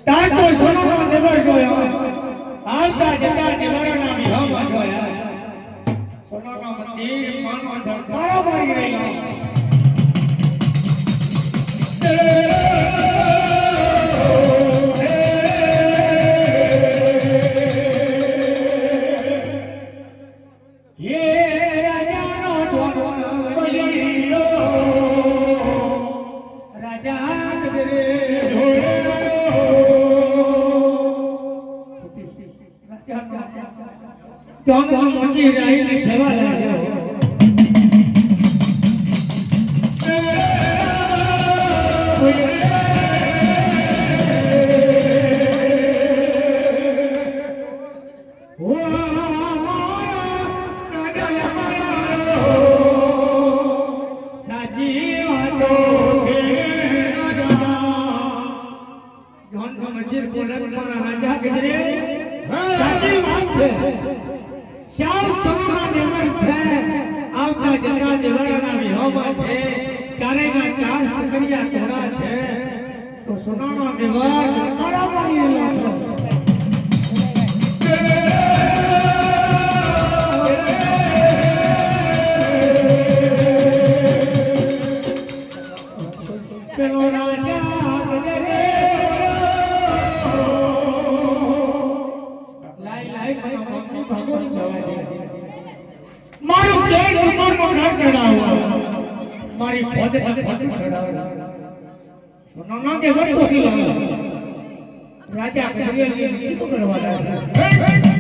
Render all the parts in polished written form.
તાર તો સોનાનો દેવર જોયો આવતા જતા દેવરના વિહામાં જોયા સોનાનો મંદિર માનો ધરકારા મારી રહ્યો Jangan mengaji rai ni thewala Shyam सोना देवर छे आवता जता देवराना विहोमा छे चारेना चार सकरिया तोड़ा छे तो सोनाना देवर तारा मारी रहेला છે પેલો રાજા ગજરે લાઈ લાઈ મમ્મી ભગોરી જવા દે મારું કેડ ઉમરનો ન ચડાવો મારી ફોદે ફોદે ચડાવો સોનાના કે વટો કી રાજા ગજરે ની કરવા લાગ્યા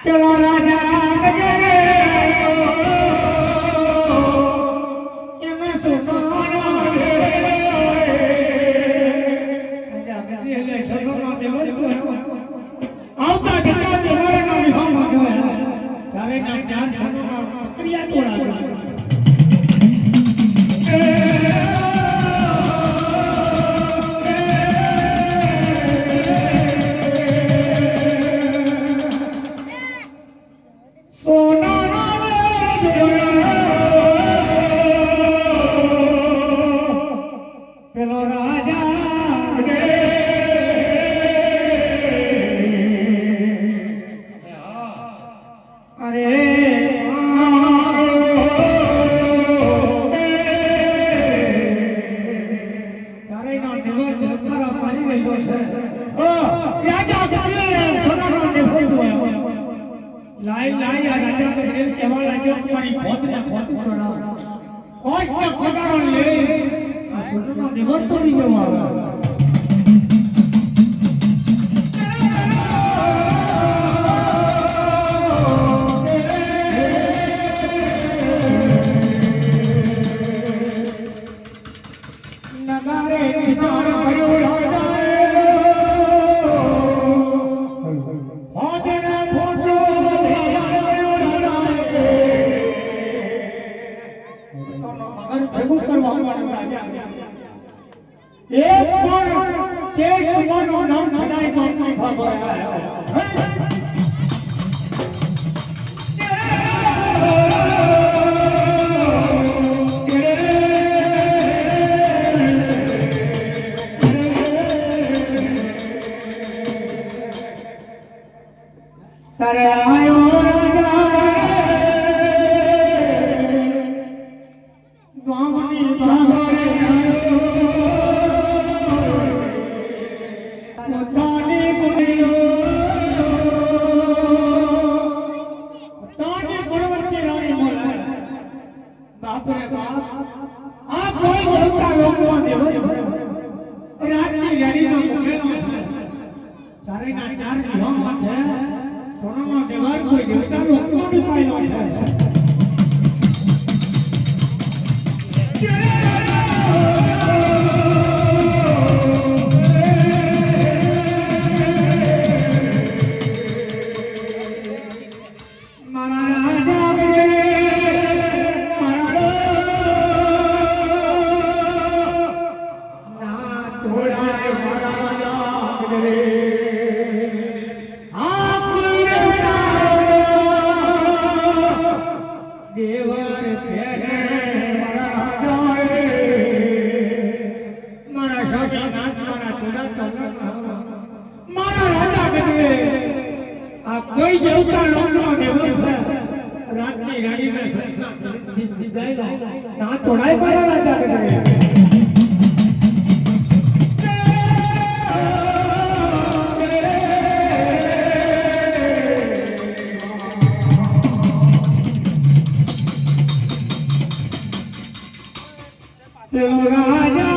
પેલો રાજા ગજરે એમે સોનાનો રાજા ગજરે સોનાનો દેવર આવતા જતા દેવરના વિહામાં જોયા ચારેના ચાર સોનાના ક્રિયા તોડા લાઈ લાઈ આ રાજા ગજરે કેવા લાગ્યો મારી ફોદને ફોદ ચડાવ કોષ્ટ ખોદારો લે આ સોનાનો દેવર તોડી જવા નગારે નિધાર ભયો એક તારે આયો રાજા ગામની બાબરે પોતાની ગુણીઓ પોતાની ગુણવંતી રાણી બોલે બાપરે બાપ આ કોઈ બોલતા લોકો દેવો રાતની ગાડીમાં મૂકેલો છે ચારેના ચાર વિહોમાં છે સોનાનો દેવાર કોઈ દેવતા લોકો પાડ્યો છે કોઈ દેવતા લોકનો દેવો છે રાતની રાણીને સંસાર જીજાયેલા ના તોડાય મારા રાજા કરે રાજા